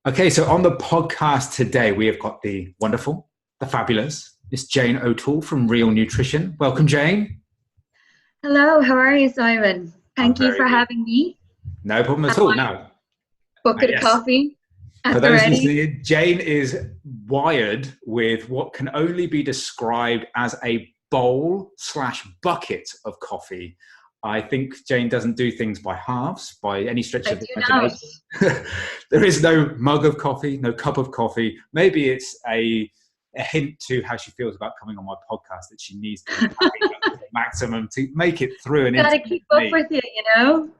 Okay, so on the podcast today, we have got the wonderful, the fabulous Miss Jayne O'Toole from Real Nutrition. Welcome, Jayne. Hello, how are you, Simon? I'm Thank you very for good. having me. No problem at And all. my Now, bucket of yes, coffee for at the those ready. listening in, Jayne is wired with what can only be described as a bowl slash bucket of coffee. I think Jayne doesn't do things by halves by any stretch I of the do not. imagination. There is no mug of coffee, no cup of coffee. Maybe it's a hint to how she feels about coming on my podcast, that she needs to be caffeine up to the maximum to make it through and Got into to keep up me. with you, you know?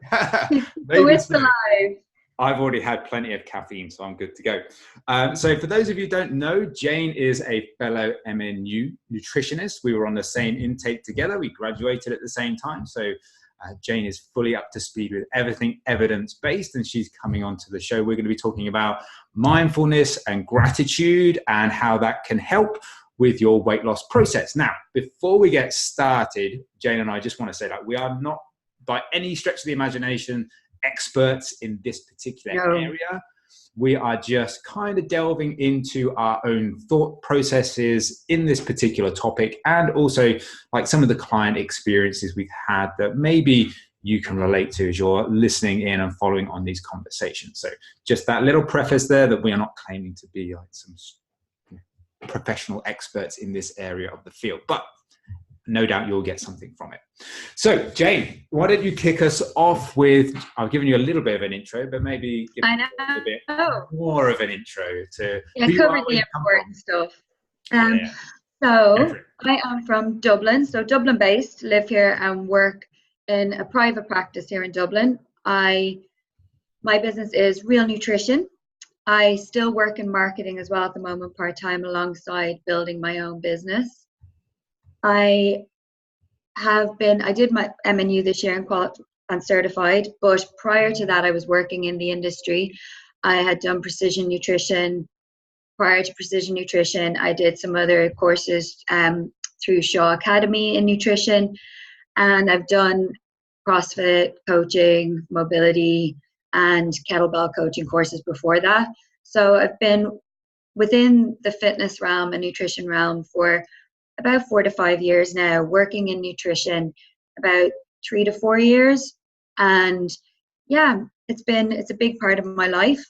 Keep the Maybe wits so. alive. I've already had plenty of caffeine, so I'm good to go. So for those of you who don't know, Jayne is a fellow MNU nutritionist. We were on the same intake together. We graduated at the same time. So Jayne is fully up to speed with everything evidence-based, and she's coming onto the show. We're going to be talking about mindfulness and gratitude and how that can help with your weight loss process. Now, before we get started, Jayne and I just want to say that we are not by any stretch of the imagination experts in this particular No. area. We are just kind of delving into our own thought processes in this particular topic, and also like some of the client experiences we've had that maybe you can relate to as you're listening in and following on these conversations. So just that little preface there, that we are not claiming to be like some professional experts in this area of the field, but no doubt you'll get something from it. So, Jayne, why don't you kick us off with, I've given you a little bit of an intro, but maybe give I us a little bit know. more of an intro to Yeah, who you are, covered where the you come from. important stuff. Yeah, Um, go for so it. I am from Dublin, so Dublin based, live here and work in a private practice here in Dublin. My business is Real Nutrition. I still work in marketing as well at the moment, part-time, alongside building my own business. I did my MNU this year and certified, but prior to that, I was working in the industry. I had done precision nutrition. Prior to precision nutrition, I did some other courses through Shaw Academy in nutrition, and I've done CrossFit coaching, mobility, and kettlebell coaching courses before that. So I've been within the fitness realm and nutrition realm for about 4 to 5 years now, working in nutrition about 3 to 4 years. And yeah, it's a big part of my life,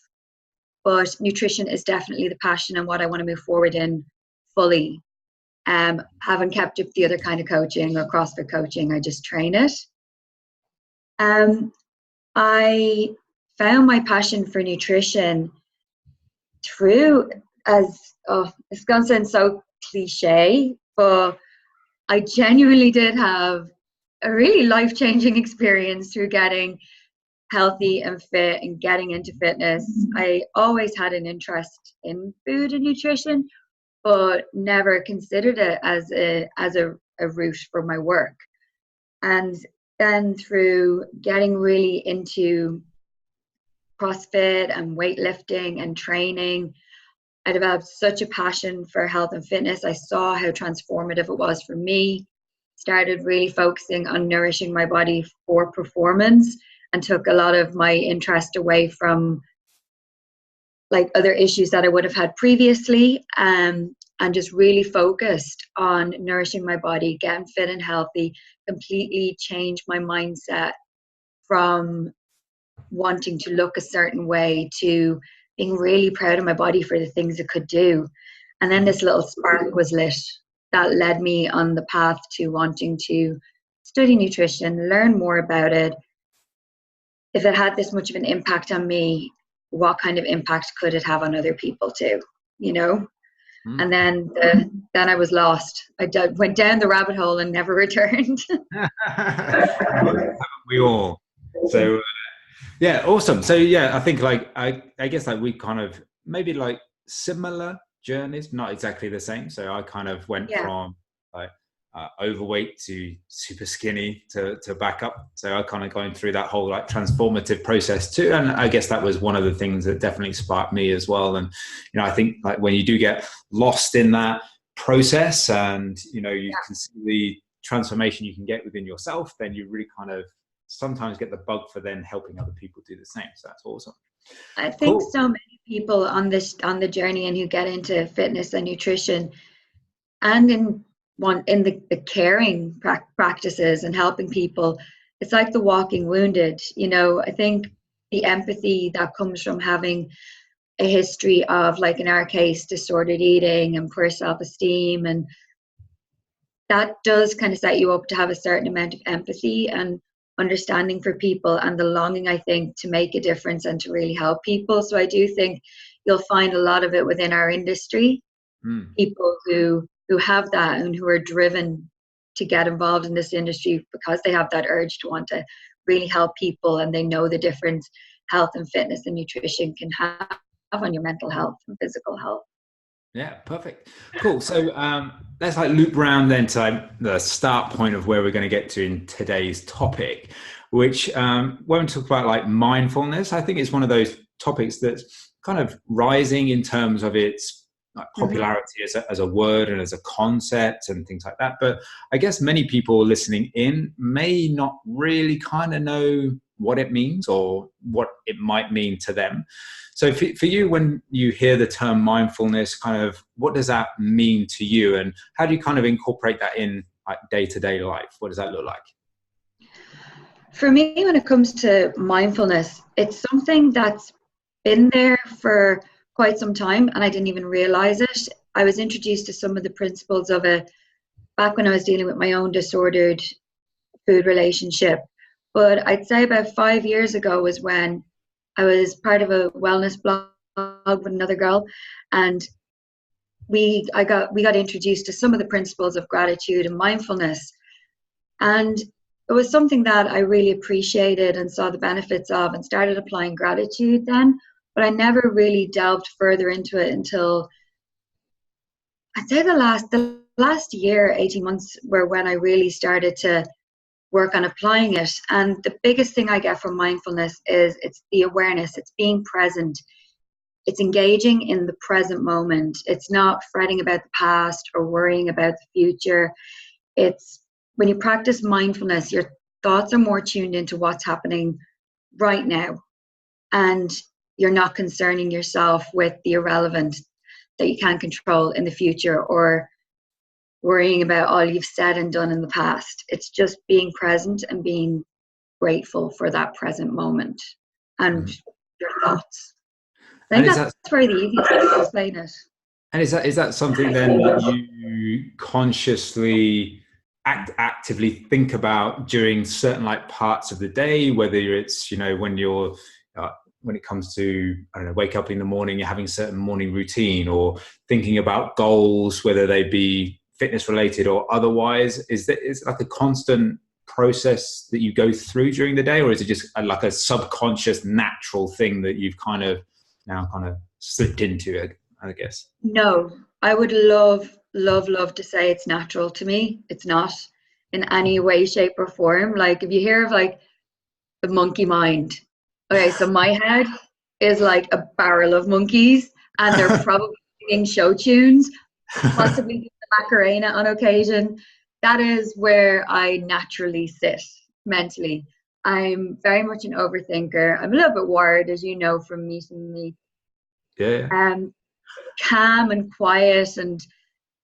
but nutrition is definitely the passion and what I want to move forward in fully. Haven't kept up the other kind of coaching or CrossFit coaching, I just train it. I found my passion for nutrition through, it's going to sound so cliche, but I genuinely did have a really life-changing experience through getting healthy and fit and getting into fitness. I always had an interest in food and nutrition, but never considered it as a route for my work. And then through getting really into CrossFit and weightlifting and training, I developed such a passion for health and fitness. I saw how transformative it was for me, started really focusing on nourishing my body for performance, and took a lot of my interest away from like other issues that I would have had previously, and just really focused on nourishing my body, getting fit and healthy, completely changed my mindset from wanting to look a certain way to being really proud of my body for the things it could do. And then this little spark was lit that led me on the path to wanting to study nutrition, learn more about it. If it had this much of an impact on me, what kind of impact could it have on other people too, you know? And then I was lost. Went down the rabbit hole and never returned. Haven't we all? So yeah, awesome. So yeah, I think like I guess like we kind of maybe like similar journeys, not exactly the same. So I kind of went Yeah. from like overweight to super skinny to back up. So I kind of going through that whole like transformative process too. And I guess that was one of the things that definitely sparked me as well. And, you know, I think like when you do get lost in that process and, you know, you can see the transformation you can get within yourself, then you really kind of sometimes get the bug for then helping other people do the same. So that's awesome. I think so many people on the journey and who get into fitness and nutrition, and in the caring practices and helping people, it's like the walking wounded. I think the empathy that comes from having a history of, like in our case, disordered eating and poor self-esteem, and that does kind of set you up to have a certain amount of empathy and understanding for people, and the longing, I think, to make a difference and to really help people. So I do think you'll find a lot of it within our industry, people who have that and who are driven to get involved in this industry because they have that urge to want to really help people, and they know the difference health and fitness and nutrition can have on your mental health and physical health. Yeah, perfect. Cool. So let's loop around then to the start point of where we're going to get to in today's topic, which when we talk about mindfulness, I think it's one of those topics that's kind of rising in terms of its popularity as a word and as a concept and things like that. But I guess many people listening in may not really kind of know what it means or what it might mean to them. So for you, when you hear the term mindfulness, kind of what does that mean to you, and how do you kind of incorporate that in day-to-day life? What does that look like? For me, when it comes to mindfulness, it's something that's been there for quite some time, and I didn't even realize it. I was introduced to some of the principles of it back when I was dealing with my own disordered food relationship. But I'd say about 5 years ago was when I was part of a wellness blog with another girl, and we got introduced to some of the principles of gratitude and mindfulness. And it was something that I really appreciated and saw the benefits of, and started applying gratitude then. But I never really delved further into it until I'd say the last year, 18 months, were when I really started to work on applying it. And the biggest thing I get from mindfulness is it's the awareness, it's being present, it's engaging in the present moment. It's not fretting about the past or worrying about the future. It's when you practice mindfulness, your thoughts are more tuned into what's happening right now, and you're not concerning yourself with the irrelevant that you can't control in the future, or worrying about all you've said and done in the past. It's just being present and being grateful for that present moment and your thoughts. I think that's probably the easiest way to explain it. And is that something then that you consciously actively think about during certain parts of the day, whether it's when you're when it comes to, I don't know, wake up in the morning, you're having a certain morning routine, or thinking about goals, whether they be fitness related or otherwise? Is it like a constant process that you go through during the day, or is it just like a subconscious natural thing that you've now slipped into it, I guess? No, I would love to say it's natural to me. It's not in any way, shape or form. Like if you hear of the monkey mind, okay, so my head is like a barrel of monkeys, and they're probably singing show tunes, possibly the Macarena on occasion. That is where I naturally sit mentally. I'm very much an overthinker. I'm a little bit wired, as you know, from meeting me. Yeah. Calm and quiet and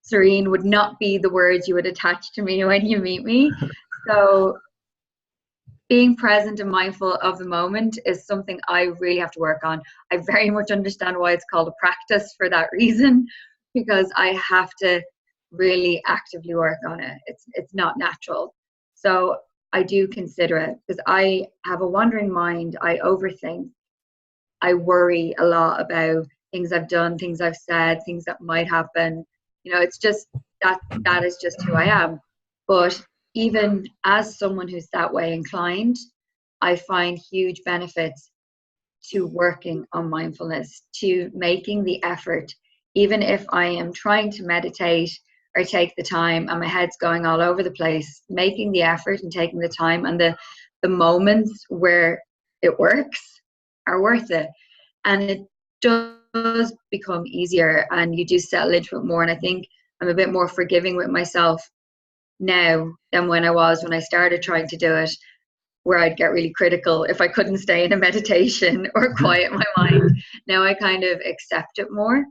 serene would not be the words you would attach to me when you meet me. So being present and mindful of the moment is something I really have to work on. I very much understand why it's called a practice for that reason, because I have to really actively work on it. It's not natural. So I do consider it, because I have a wandering mind. I overthink. I worry a lot about things I've done, things I've said, things that might happen. It's just that is just who I am. But even as someone who's that way inclined, I find huge benefits to working on mindfulness, to making the effort, even if I am trying to meditate or take the time and my head's going all over the place. Making the effort and taking the time, and the moments where it works are worth it. And it does become easier, and you do settle into it more. And I think I'm a bit more forgiving with myself now than when I was when I started trying to do it. where I'd get really critical if I couldn't stay in a meditation or quiet my mind. Now I kind of accept it more.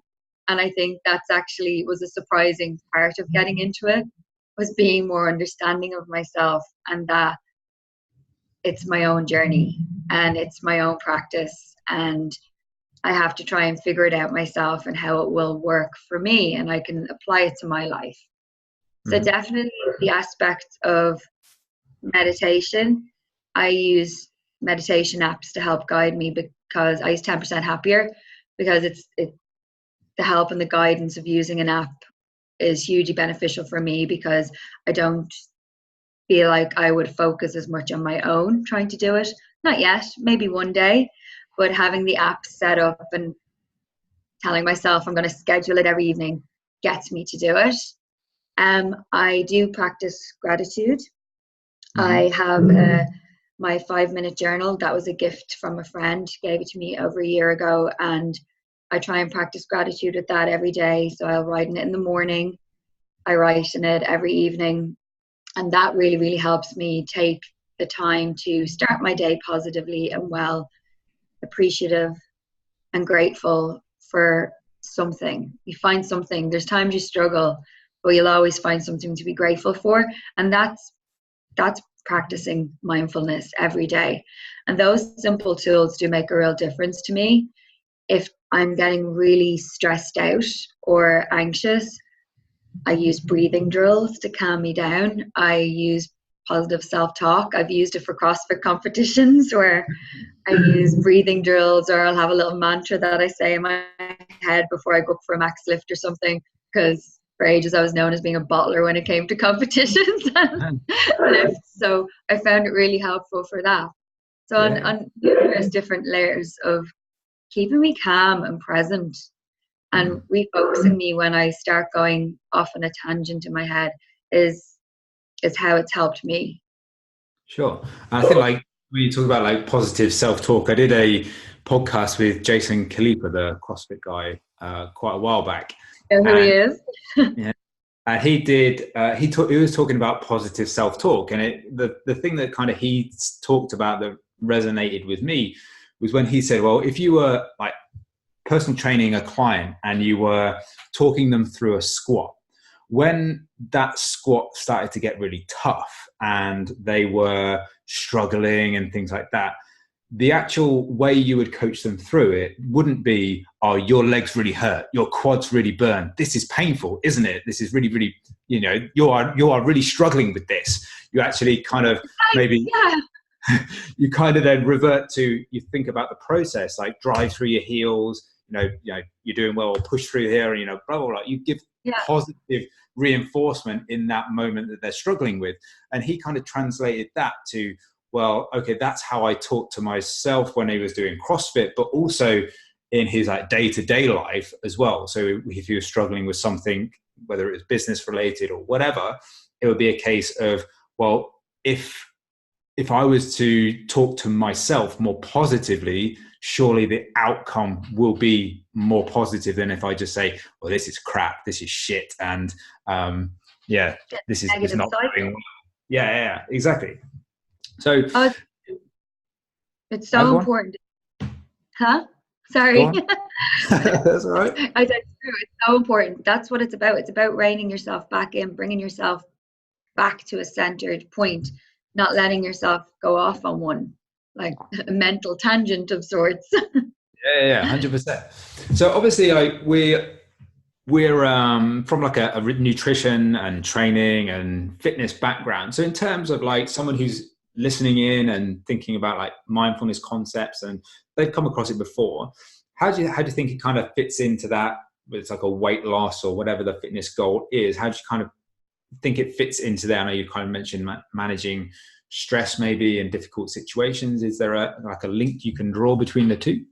And I think that's actually was a surprising part of getting into it, was being more understanding of myself, and that it's my own journey and it's my own practice, and I have to try and figure it out myself and how it will work for me, and I can apply it to my life. So definitely the aspects of meditation, I use meditation apps to help guide me, because I use 10% Happier, because it's the help and the guidance of using an app is hugely beneficial for me, because I don't feel like I would focus as much on my own trying to do it. Not yet, maybe one day, but having the app set up and telling myself I'm going to schedule it every evening gets me to do it. I do practice gratitude. I have my 5-minute journal. That was a gift from a friend, gave it to me over a year ago, and I try and practice gratitude with that every day. So I'll write in it in the morning, I write in it every evening, and that really, really helps me take the time to start my day positively and well, appreciative and grateful for something. You find something. There's times you struggle, but you'll always find something to be grateful for, and that's practicing mindfulness every day. And those simple tools do make a real difference to me. If I'm getting really stressed out or anxious, I use breathing drills to calm me down. I use positive self-talk. I've used it for CrossFit competitions where I use breathing drills, or I'll have a little mantra that I say in my head before I go up for a max lift or something, because for ages I was known as being a bottler when it came to competitions and lifts. So I found it really helpful for that. So on numerous different layers of keeping me calm and present and refocusing me when I start going off on a tangent in my head is how it's helped me. Sure. I think like when you talk about like positive self-talk, I did a podcast with Jason Khalifa, the CrossFit guy, quite a while back. Know who he is? Yeah. He did. He was talking about positive self-talk, and the thing that kind of he talked about that resonated with me was when he said, "Well, if you were like personal training a client and you were talking them through a squat, when that squat started to get really tough and they were struggling and things like that, the actual way you would coach them through it wouldn't be, oh, your legs really hurt, your quads really burn, this is painful, isn't it? This is really, really, you are really struggling with this. You actually kind of maybe, you kind of then revert to, you think about the process, like drive through your heels, you're doing well, or push through here, and blah, blah, blah. You give positive reinforcement in that moment that they're struggling with. And he kind of translated that to, well, okay, that's how I talk to myself when he was doing CrossFit, but also in his like day-to-day life as well. So if he was struggling with something, whether it was business related or whatever, it would be a case of, well, if I was to talk to myself more positively, surely the outcome will be more positive than if I just say, well, this is crap, this is shit, and this is not going well. Yeah, exactly. So it's so important. Huh? Sorry. That's all right. I said it's so important. That's what it's about. It's about reining yourself back in, bringing yourself back to a centered point, not letting yourself go off on one, like a mental tangent of sorts. Yeah, 100%. So obviously, like we're from like a nutrition and training and fitness background. So in terms of like someone who's listening in and thinking about like mindfulness concepts, and they've come across it before, how do you think it kind of fits into that? It's like a weight loss or whatever the fitness goal is. How do you kind of think it fits into there? I know you kind of mentioned managing stress maybe in difficult situations. Is there a link you can draw between the two?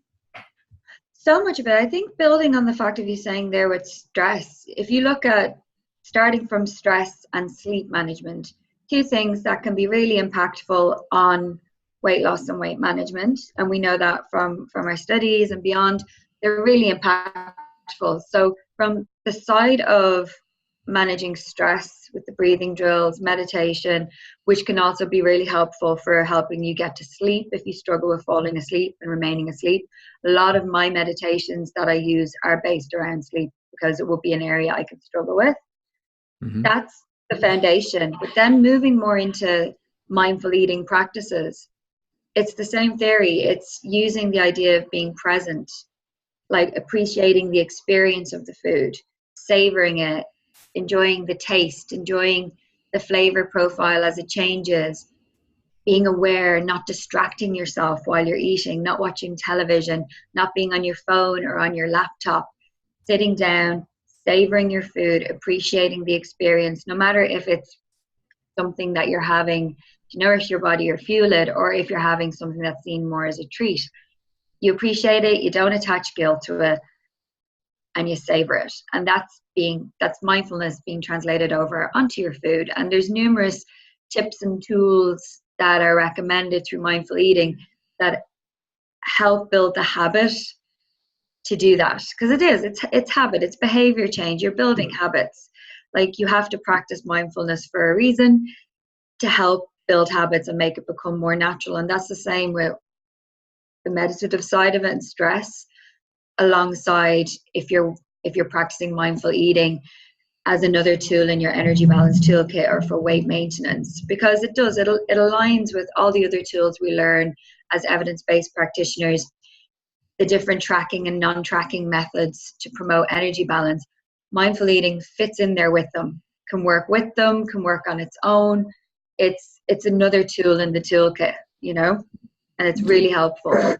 So much of it, I think, building on the fact of you saying there with stress, if you look at starting from stress and sleep management, two things that can be really impactful on weight loss and weight management, and we know that from our studies and beyond, they're really impactful. So from the side of managing stress with the breathing drills, meditation, which can also be really helpful for helping you get to sleep if you struggle with falling asleep and remaining asleep. A lot of my meditations that I use are based around sleep because it would be an area I could struggle with. Mm-hmm. That's the foundation. But then moving more into mindful eating practices, it's the same theory. It's using the idea of being present, like appreciating the experience of the food, savoring it, enjoying the taste, enjoying the flavor profile as it changes, being aware, not distracting yourself while you're eating, not watching television, not being on your phone or on your laptop, sitting down, savoring your food, appreciating the experience, no matter if it's something that you're having to nourish your body or fuel it, or if you're having something that's seen more as a treat. You appreciate it, you don't attach guilt to it, and you savor it. And that's mindfulness being translated over onto your food. And there's numerous tips and tools that are recommended through mindful eating that help build the habit to do that. Because it's habit, it's behavior change. You're building habits. Like, you have to practice mindfulness for a reason, to help build habits and make it become more natural. And that's the same with the meditative side of it and stress, alongside if you're practicing mindful eating as another tool in your energy balance toolkit or for weight maintenance, because it aligns with all the other tools we learn as evidence-based practitioners, the different tracking and non-tracking methods to promote energy balance. Mindful eating fits in there with them, can work with them, can work on its own. It's another tool in the toolkit, and it's really helpful.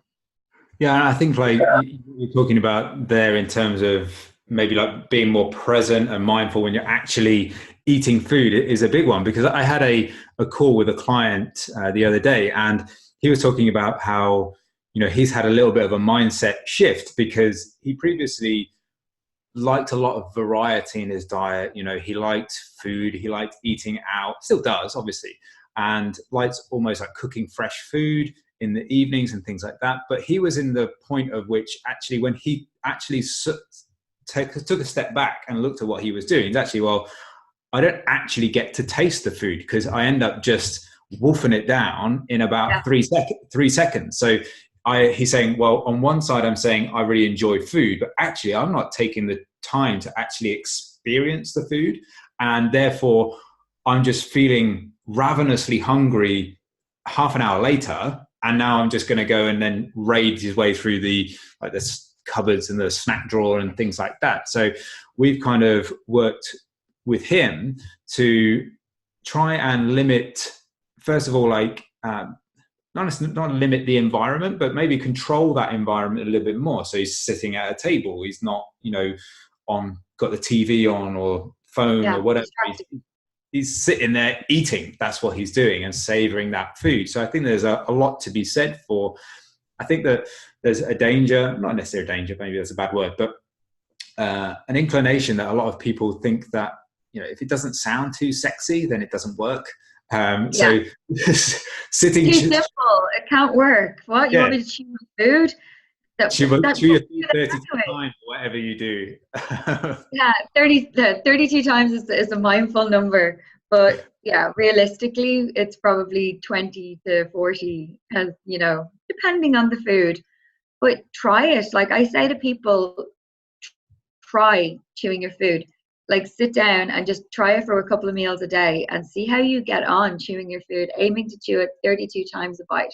Yeah, and I think like you're talking about there in terms of maybe like being more present and mindful when you're actually eating food is a big one, because I had a call with a client the other day, and he was talking about how, he's had a little bit of a mindset shift, because he previously liked a lot of variety in his diet. He liked food, he liked eating out, still does obviously, and likes almost like cooking fresh food in the evenings and things like that. But he was in the point of which actually, when he actually took a step back and looked at what he was doing, he's actually, well, I don't actually get to taste the food because I end up just wolfing it down in about 3 seconds. So he's saying, well, on one side, I'm saying I really enjoy food, but actually I'm not taking the time to actually experience the food. And therefore I'm just feeling ravenously hungry half an hour later. And now I'm just going to go and then raid his way through the cupboards and the snack drawer and things like that. So we've kind of worked with him to try and limit, first of all, like not limit the environment, but maybe control that environment a little bit more. So he's sitting at a table. He's not, got the TV on or phone or whatever. He's sitting there eating. That's what he's doing, and savoring that food. So I think there's a lot to be said for, I think that there's a danger, not necessarily a danger, maybe that's a bad word, but an inclination that a lot of people think that, if it doesn't sound too sexy, then it doesn't work. So sitting too simple, it can't work. What, you want me to chew food? Chew your food 32 times, whatever you do. 32 times is a mindful number, but realistically it's probably 20 to 40, as depending on the food. But try it. Like I say to people, try chewing your food. Like, sit down and just try it for a couple of meals a day and see how you get on chewing your food, aiming to chew it 32 times a bite.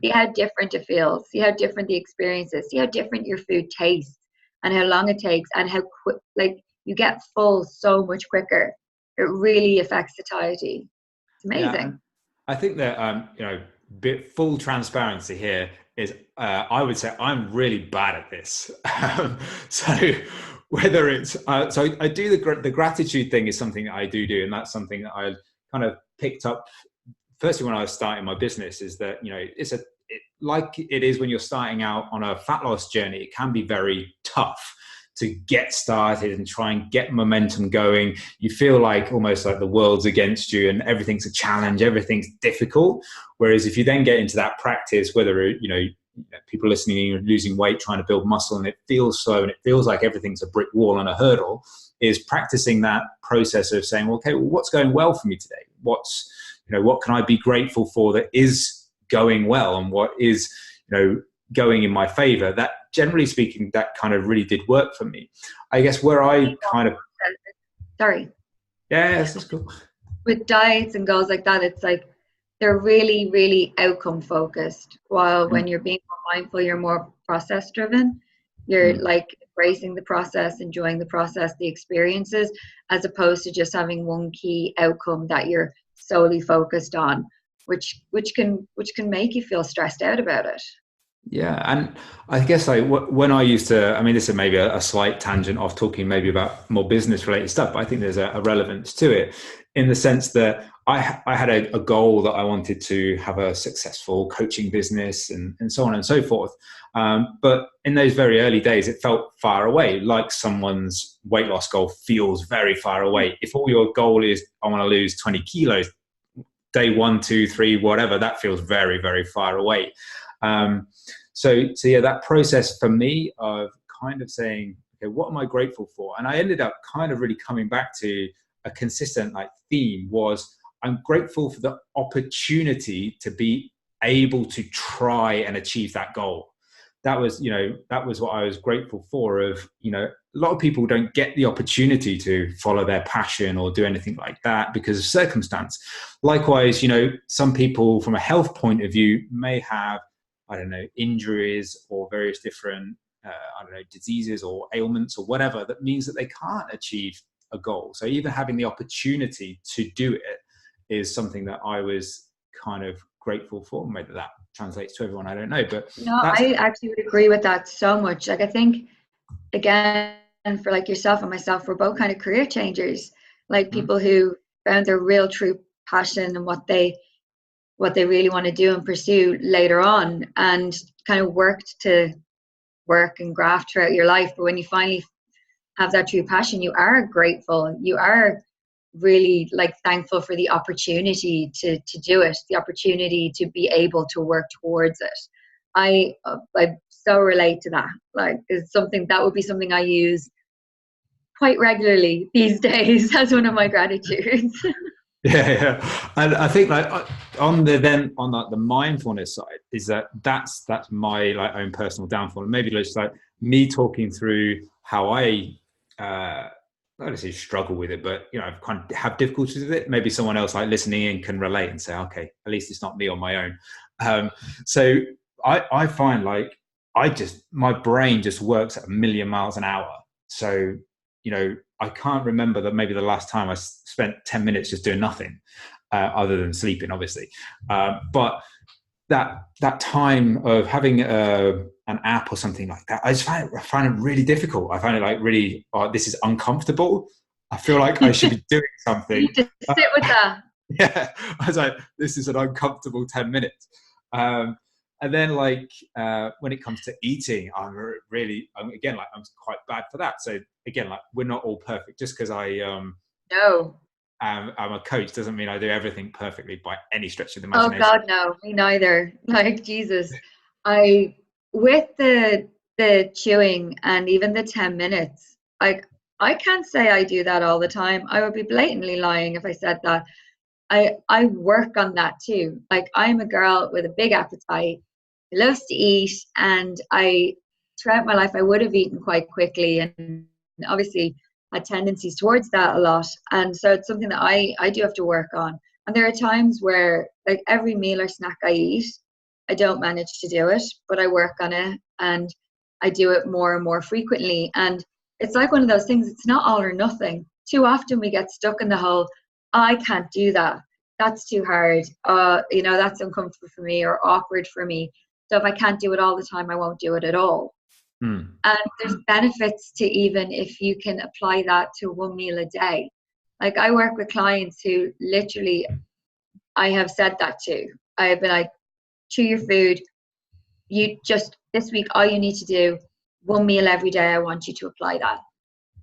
See how different it feels, see how different the experience is, see how different your food tastes, and how long it takes, and how quick, like, you get full so much quicker. It really affects satiety. It's amazing. I think that full transparency here is I would say I'm really bad at this. So whether it's so I do the gratitude thing is something that I do, and that's something that I kind of picked up firstly when I was starting my business, is that like it is when you're starting out on a fat loss journey, it can be very tough to get started and try and get momentum going. You feel like almost like the world's against you and everything's a challenge, everything's difficult. Whereas if you then get into that practice, whether people listening, you're losing weight, trying to build muscle, and it feels slow and it feels like everything's a brick wall and a hurdle, is practicing that process of saying, okay, well, what's going well for me today? What can I be grateful for that is going well, and what is, going in my favor? That, generally speaking, that kind of really did work for me. I guess where I kind of... Sorry. Yeah, that's cool. With diets and goals like that, it's like they're really, really outcome focused. While when you're being more mindful, you're more process driven. You're like embracing the process, enjoying the process, the experiences, as opposed to just having one key outcome that you're solely focused on, which can make you feel stressed out about it. Yeah, and I guess like when I used to, I mean, this is maybe a slight tangent off talking maybe about more business related stuff, but I think there's a relevance to it in the sense that I had a goal that I wanted to have a successful coaching business and so on and so forth. But in those very early days, it felt far away, like someone's weight loss goal feels very far away. If all your goal is, I want to lose 20 kilos, day 1, 2, 3, whatever, that feels very, very far away. So yeah, that process for me of kind of saying, okay, what am I grateful for? And I ended up kind of really coming back to a consistent like theme was, I'm grateful for the opportunity to be able to try and achieve that goal. That was what I was grateful for. Of, a lot of people don't get the opportunity to follow their passion or do anything like that because of circumstance. Likewise, some people from a health point of view may have, I don't know, injuries or various different, diseases or ailments or whatever, that means that they can't achieve a goal. So even having the opportunity to do it is something that I was kind of grateful for. Maybe that translates to everyone, I don't know. But no, I actually would agree with that so much. Like, I think, again, for like yourself and myself, we're both kind of career changers, like people who found their real true passion and what they really want to do and pursue later on, and kind of worked to work and graft throughout your life. But when you finally have that true passion, you are grateful. You are really like thankful for the opportunity to do it, the opportunity to be able to work towards it. I so relate to that. Like, it's something that would be something I use quite regularly these days as one of my gratitudes. Yeah. And I think like on the mindfulness side is that's my like own personal downfall. And maybe just like me talking through how I don't say struggle with it, but I've kind of have difficulties with it. Maybe someone else like listening in can relate and say, okay, at least it's not me on my own. So I find like my brain just works at 1,000,000 miles an hour. So I can't remember that maybe the last time I spent 10 minutes just doing nothing, other than sleeping, obviously. But that time of having an app or something like that, I find it really difficult. I find it like really, this is uncomfortable. I feel like I should be doing something. You just sit with that. Yeah, I was like, this is an uncomfortable 10 minutes. And then like when it comes to eating, I'm quite bad for that. So again, like we're not all perfect. Just because I'm a coach doesn't mean I do everything perfectly by any stretch of the imagination. Oh God, no, me neither. Like, Jesus, with the chewing and even the 10 minutes, like, I can't say I do that all the time. I would be blatantly lying if I said that. I work on that too. Like, I'm a girl with a big appetite, who loves to eat, and throughout my life I would have eaten quite quickly, and obviously had tendencies towards that a lot. And so it's something that I do have to work on. And there are times where, like, every meal or snack I eat, I don't manage to do it, but I work on it, and I do it more and more frequently. And it's like one of those things, it's not all or nothing. Too often we get stuck in the whole, I can't do that. That's too hard. That's uncomfortable for me or awkward for me. So if I can't do it all the time, I won't do it at all. And there's benefits to, even if you can apply that to one meal a day. Like, I work with clients who literally, I have said that to. I have been like, chew your food. You just, this week, all you need to do, one meal every day. I want you to apply that.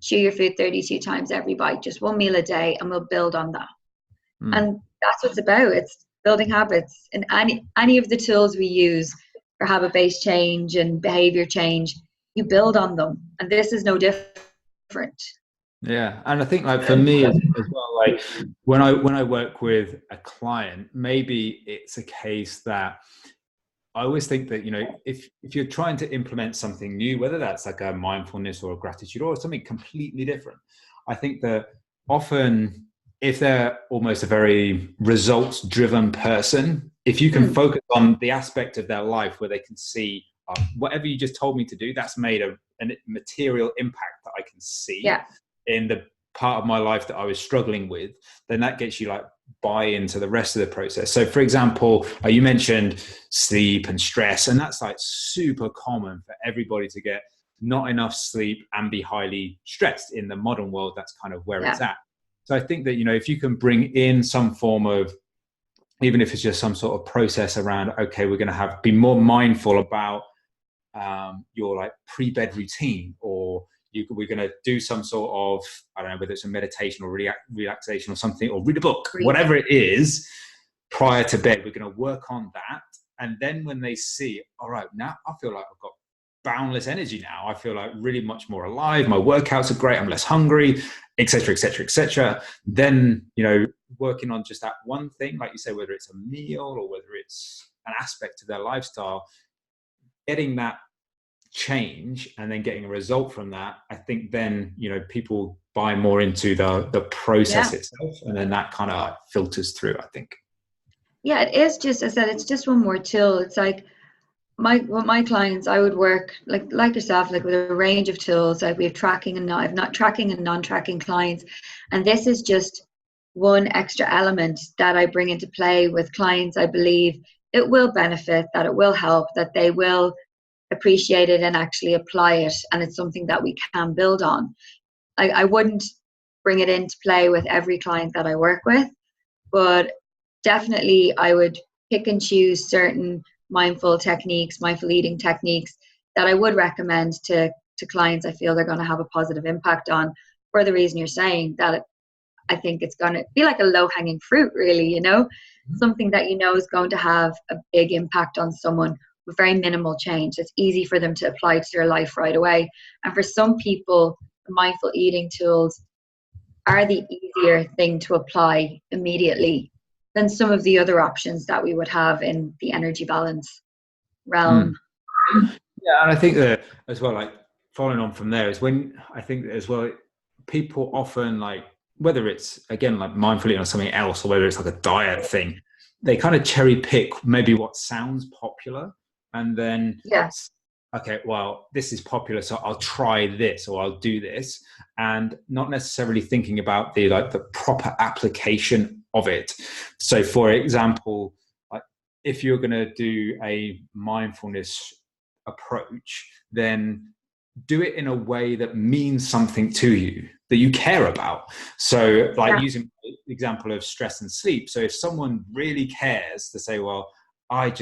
Chew your food 32 times every bite, just one meal a day, and we'll build on that. And that's what it's about. It's building habits. And any of the tools we use for habit-based change and behavior change, you build on them. And this is no different. Yeah, and I think like for me as well, like when I work with a client, maybe it's a case that I always think that, you know, if you're trying to implement something new, whether that's like a mindfulness or a gratitude or something completely different, I think that often if they're almost a very results driven person, if you can focus on the aspect of their life where they can see whatever you just told me to do, that's made a material impact that I can see Yeah. in the part of my life that I was struggling with, then that gets you like buy into the rest of the process. So for example, you mentioned sleep and stress, and that's like super common for everybody to get not enough sleep and be highly stressed in the modern world. That's kind of where it's Yeah. at. So I think that, you know, if you can bring in some form of, even if it's just some sort of process around, okay, we're going to be more mindful about your like pre-bed routine, or we're going to do some sort of, I don't know, whether it's a meditation or relaxation or something, or read a book, Breathe. whatever it is, prior to bed, we're going to work on that. And then when they see, all right, now I feel like I've got boundless energy now. I feel like really much more alive. My workouts are great. I'm less hungry, etc., etc., etc. Then, you know, working on just that one thing, like you say, whether it's a meal or whether it's an aspect of their lifestyle, getting that change and then getting a result from that, I think then, you know, people buy more into the process Yeah. itself, and then that kind of filters through, I think. Yeah, it is just, I said, it's just one more tool. It's like with my clients, I would work like yourself, like with a range of tools. Like we have tracking and I've not tracking and non-tracking clients. And this is just one extra element that I bring into play with clients. I believe it will benefit, that it will help, that they will appreciate it and actually apply it. And it's something that we can build on. I wouldn't bring it into play with every client that I work with, but definitely I would pick and choose certain mindful techniques, mindful eating techniques that I would recommend to clients I feel they're going to have a positive impact on, for the reason you're saying, that I think it's going to be like a low-hanging fruit, really, you know, something that you know is going to have a big impact on someone with very minimal change. It's easy for them to apply to their life right away. And for some people, the mindful eating tools are the easier thing to apply immediately than some of the other options that we would have in the energy balance realm. Yeah, and I think that as well, like following on from there, is when I think that as well, people often like, whether it's again like mindful eating or something else, or whether it's like a diet thing, they kind of cherry pick maybe what sounds popular, and then Yeah. okay, well, this is popular, so I'll try this or I'll do this, and not necessarily thinking about the proper application of it. So, for example, like if you're going to do a mindfulness approach, then do it in a way that means something to you, that you care about. So like using the example of stress and sleep. So if someone really cares to say, well, I'm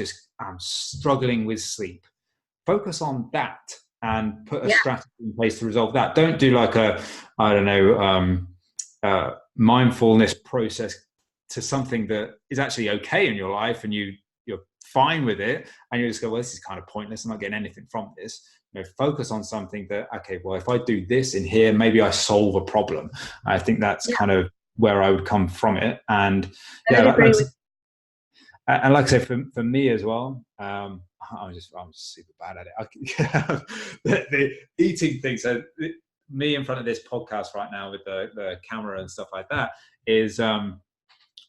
struggling with sleep, focus on that and put a strategy in place to resolve that. Don't do like mindfulness process to something that is actually okay in your life and you're fine with it, and you just go, well, this is kind of pointless, I'm not getting anything from this. You know, focus on something that, okay, well, if I do this in here, maybe I solve a problem. I think that's kind of where I would come from it. And I would agree with and like I say, for me as well, I'm just super bad at it. The eating thing. So me in front of this podcast right now with the camera and stuff like that is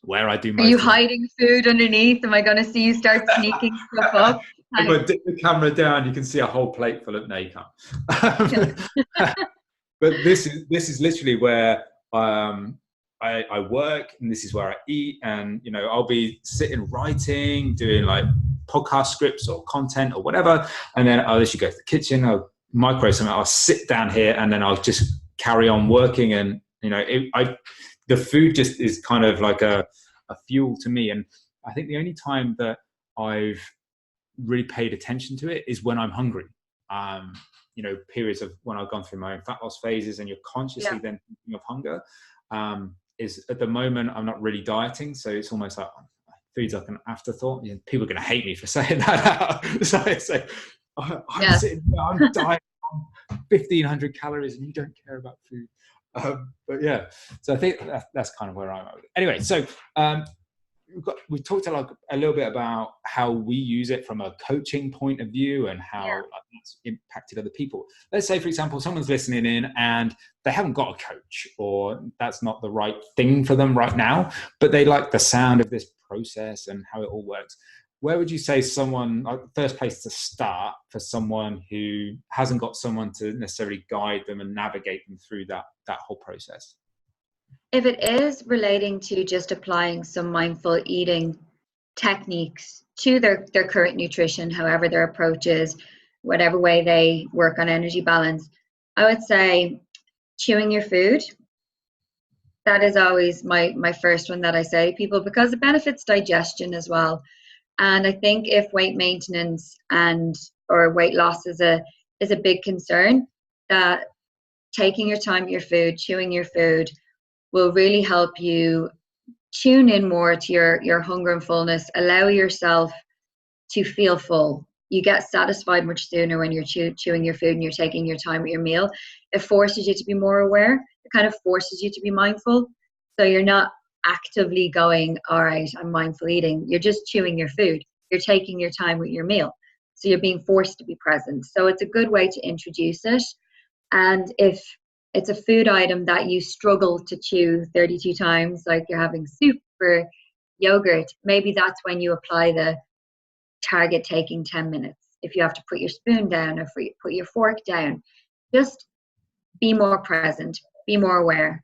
where I do most. Are you hiding food underneath? Am I going to see you start sneaking stuff up? If I dip the camera down, you can see a whole plate full of naked. But this is literally where I work, and this is where I eat, and you know, I'll be sitting writing, doing like podcast scripts or content or whatever, and then I'll literally go to the kitchen, I'll microwave something, I'll sit down here, and then I'll just carry on working. And you know, the food just is kind of like a fuel to me. And I think the only time that I've really paid attention to it is when I'm hungry. You know, periods of when I've gone through my own fat loss phases, and you're consciously then thinking of hunger. Is at the moment I'm not really dieting, so it's almost like food's like an afterthought. You know, people are going to hate me for saying that. So I'm sitting there, I'm dieting on 1,500 calories, and you don't care about food. But yeah, so I think that's kind of where I'm at with it. Anyway, so we talked a little bit about how we use it from a coaching point of view and how it's impacted other people. Let's say, for example, someone's listening in and they haven't got a coach, or that's not the right thing for them right now, but they like the sound of this process and how it all works. Where would you say someone, like the first place to start for someone who hasn't got someone to necessarily guide them and navigate them through that whole process? If it is relating to just applying some mindful eating techniques to their current nutrition, however their approach is, whatever way they work on energy balance, I would say chewing your food. That is always my first one that I say to people, because it benefits digestion as well. And I think if weight maintenance or weight loss is a big concern, that taking your time with your food, chewing your food, will really help you tune in more to your hunger and fullness. Allow yourself to feel full. You get satisfied much sooner when you're chewing your food and you're taking your time with your meal. It forces you to be more aware. It kind of forces you to be mindful. So you're not actively going, all right, I'm mindful eating. You're just chewing your food. You're taking your time with your meal. So you're being forced to be present. So it's a good way to introduce it. And if it's a food item that you struggle to chew 32 times, like you're having soup or yogurt, maybe that's when you apply the target taking 10 minutes. If you have to put your spoon down or put your fork down, just be more present, be more aware.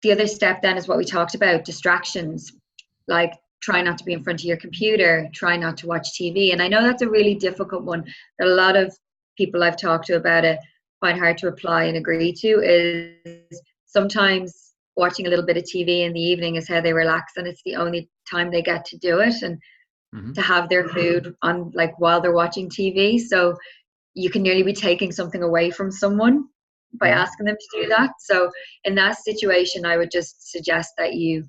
The other step then is what we talked about, distractions, like try not to be in front of your computer, try not to watch TV. And I know that's a really difficult one that a lot of people I've talked to about it find hard to apply and agree to. Is sometimes watching a little bit of TV in the evening is how they relax, and it's the only time they get to do it, and to have their food on, like, while they're watching TV. So you can nearly be taking something away from someone by asking them to do that. So in that situation, I would just suggest that you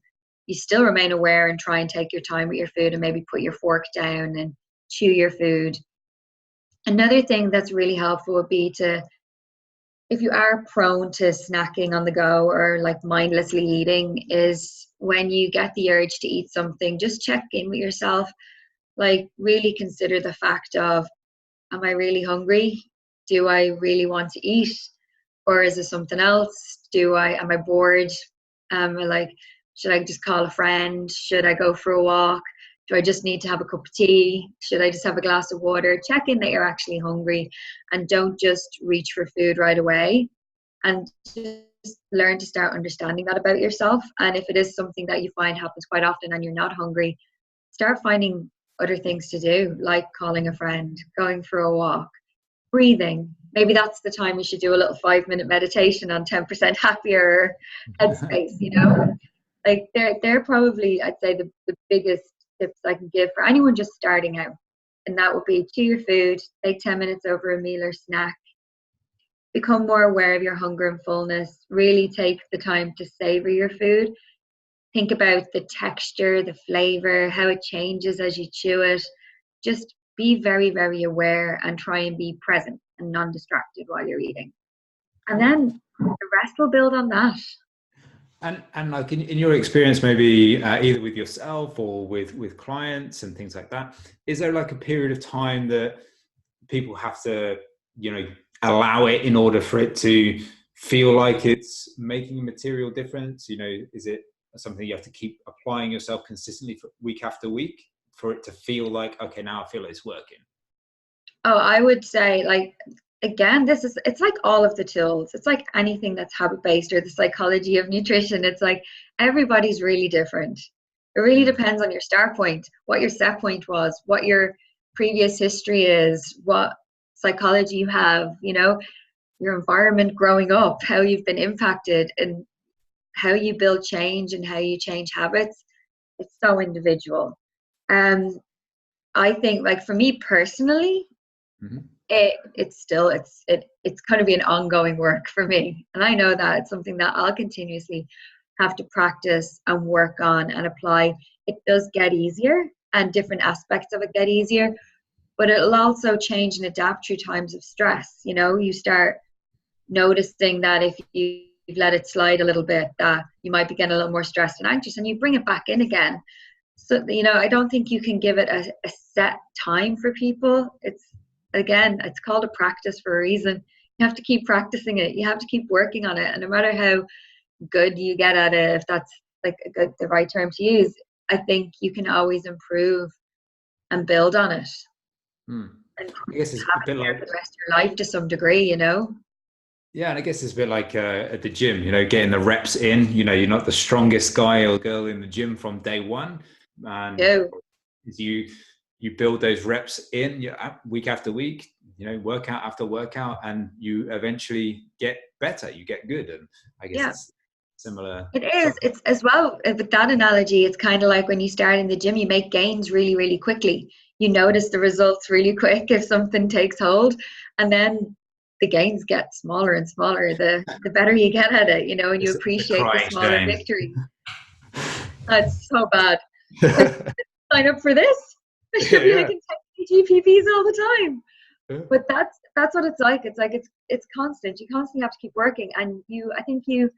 still remain aware and try and take your time with your food, and maybe put your fork down and chew your food. Another thing that's really helpful would be to, if you are prone to snacking on the go or like mindlessly eating, is when you get the urge to eat something, just check in with yourself. Like, really consider the fact of, am I really hungry? Do I really want to eat? Or is it something else? Am I bored? Should I just call a friend? Should I go for a walk? Do I just need to have a cup of tea? Should I just have a glass of water? Check in that you're actually hungry, and don't just reach for food right away. And just learn to start understanding that about yourself. And if it is something that you find happens quite often and you're not hungry, start finding other things to do, like calling a friend, going for a walk, breathing. Maybe that's the time you should do a little 5-minute meditation on 10% happier headspace, Like they're probably, I'd say, the biggest tips I can give for anyone just starting out. And that would be chew your food, take 10 minutes over a meal or snack, become more aware of your hunger and fullness, really take the time to savor your food. Think about the texture, the flavor, how it changes as you chew it. Just be very, very aware and try and be present and non-distracted while you're eating. And then the rest will build on that. And like in your experience, maybe either with yourself or with clients and things like that, is there like a period of time that people have to, allow it in order for it to feel like it's making a material difference? Is it something you have to keep applying yourself consistently for week after week for it to feel like, okay, now I feel it's working? Oh, I would say, like, again, it's like all of the tools. It's like anything that's habit-based or the psychology of nutrition. It's like everybody's really different. It really depends on your start point, what your set point was, what your previous history is, what psychology you have, your environment growing up, how you've been impacted, and how you build change and how you change habits. It's so individual. I think, like, for me personally, it's going to be an ongoing work for me, and I know that it's something that I'll continuously have to practice and work on and apply. It does get easier, and different aspects of it get easier, but it'll also change and adapt through times of stress. You start noticing that if you you've let it slide a little bit, that you might be getting a little more stressed and anxious, and you bring it back in again. So, I don't think you can give it a set time for people. It's called a practice for a reason. You have to keep practicing it. You have to keep working on it. And no matter how good you get at it, if that's like the right term to use, I think you can always improve and build on it. And I guess it's a bit like for the rest of your life to some degree, Yeah, and I guess it's a bit like at the gym, getting the reps in. You're not the strongest guy or girl in the gym from day one, and as you build those reps in week after week, workout after workout, and you eventually get better. You get good, and I guess it's similar. It is. It's as well with that analogy. It's kind of like when you start in the gym, you make gains really, really quickly. You notice the results really quick if something takes hold, and then the gains get smaller and smaller the better you get at it, and you appreciate the smaller victory. That's so bad. Sign up for this. I should be making GPPs all the time. But that's what it's like. It's constant. You constantly have to keep working, and I think the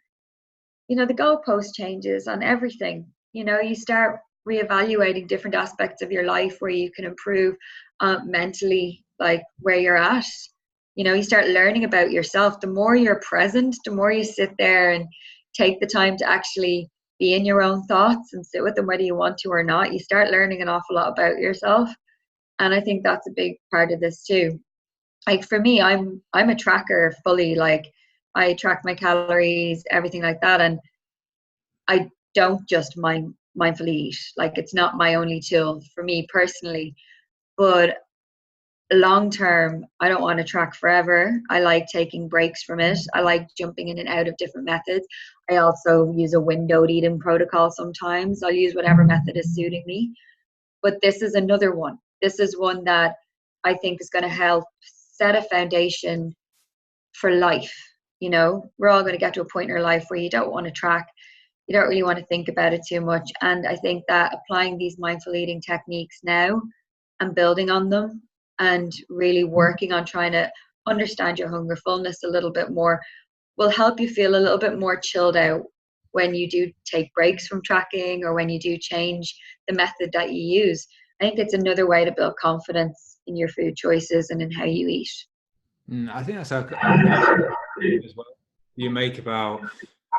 goalpost changes on everything. You start reevaluating different aspects of your life where you can improve mentally, like where you're at. You start learning about yourself. The more you're present, the more you sit there and take the time to actually be in your own thoughts and sit with them, whether you want to or not. You start learning an awful lot about yourself. And I think that's a big part of this too. Like for me, I'm a tracker fully. Like I track my calories, everything like that. And I don't just mindfully eat. Like it's not my only tool for me personally. But long term, I don't want to track forever. I like taking breaks from it. I like jumping in and out of different methods. I also use a windowed eating protocol sometimes. I'll use whatever method is suiting me. But this is another one. This is one that I think is going to help set a foundation for life. We're all going to get to a point in our life where you don't want to track. You don't really want to think about it too much. And I think that applying these mindful eating techniques now and building on them and really working on trying to understand your hunger fullness a little bit more will help you feel a little bit more chilled out when you do take breaks from tracking or when you do change the method that you use. I think it's another way to build confidence in your food choices and in how you eat. I think that's as well you make about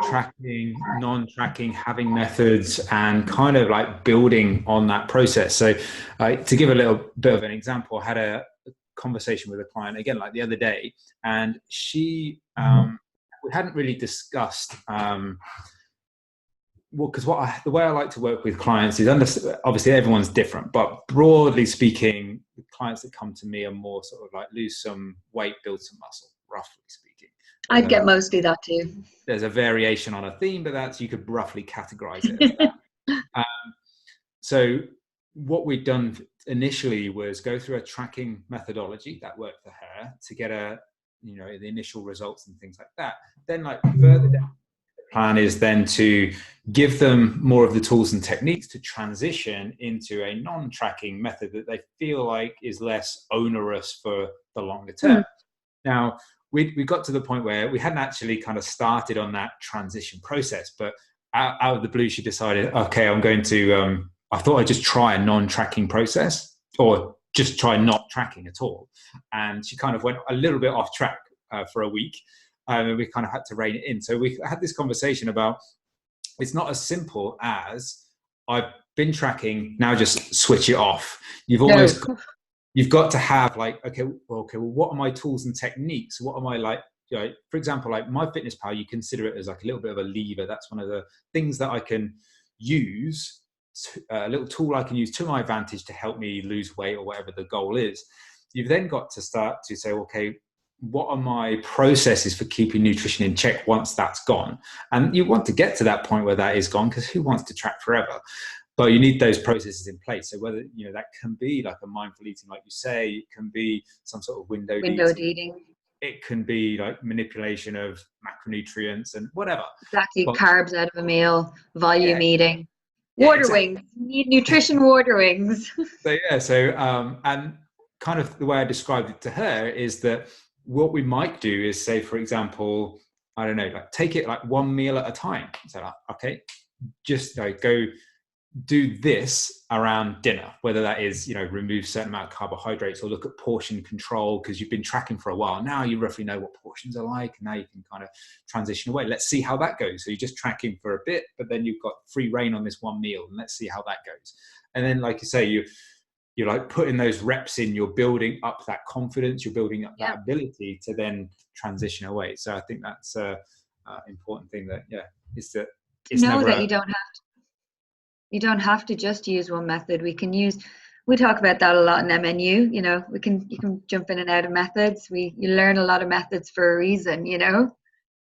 tracking, non-tracking, having methods, and kind of like building on that process. So to give a little bit of an example, I had a conversation with a client again like the other day, and she we hadn't really discussed because the way I like to work with clients is obviously everyone's different, but broadly speaking, the clients that come to me are more sort of like lose some weight, build some muscle, roughly speaking. I'd get mostly that too. There's a variation on a theme, but you could roughly categorize it as that. So what we'd done initially was go through a tracking methodology that worked for her to get the initial results and things like that. Then like further down, the plan is then to give them more of the tools and techniques to transition into a non-tracking method that they feel like is less onerous for the longer term. Now, we got to the point where we hadn't actually kind of started on that transition process, but out of the blue, she decided, okay, I'm going to, I thought I'd just try a non-tracking process or just try not tracking at all. And she kind of went a little bit off track for a week. And we kind of had to rein it in. So we had this conversation about, it's not as simple as I've been tracking, now just switch it off. You've got to have like, okay, well, what are my tools and techniques? What am I like, for example, like MyFitnessPal, you consider it as like a little bit of a lever. That's one of the things that I can use, a little tool I can use to my advantage to help me lose weight or whatever the goal is. You've then got to start to say, okay, what are my processes for keeping nutrition in check once that's gone? And you want to get to that point where that is gone, because who wants to track forever? But you need those processes in place. So whether, that can be like a mindful eating, like you say, it can be some sort of windowed eating. It can be like manipulation of macronutrients and whatever. Exactly. Carbs out of a meal, volume eating, water wings, you need nutrition water wings. And kind of the way I described it to her is that what we might do is say, for example, I don't know, like take it like one meal at a time. So like, okay, just go do this around dinner, whether that is, remove certain amount of carbohydrates or look at portion control, because you've been tracking for a while. Now you roughly know what portions are like, and now you can kind of transition away. Let's see how that goes. So you're just tracking for a bit, but then you've got free reign on this one meal, and let's see how that goes. And then, like you say, you're like putting those reps in, you're building up that confidence, you're building up that ability to then transition away. So I think that's a important thing that, is that it's never that you don't have to just use one method. We talk about that a lot in MNU, you can jump in and out of methods. You learn a lot of methods for a reason, and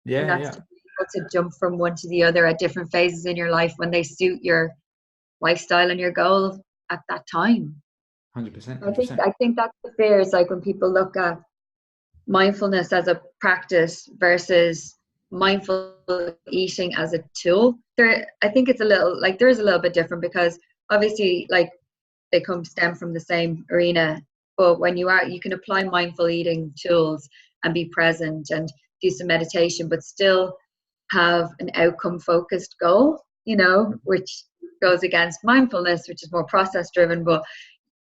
that's to be able to jump from one to the other at different phases in your life when they suit your lifestyle and your goal at that time. 100%. I think that's the fear, is like when people look at mindfulness as a practice versus mindful eating as a tool. I think it's there is a little bit different, because obviously like they stem from the same arena, but when you can apply mindful eating tools and be present and do some meditation, but still have an outcome focused goal, which goes against mindfulness, which is more process driven. But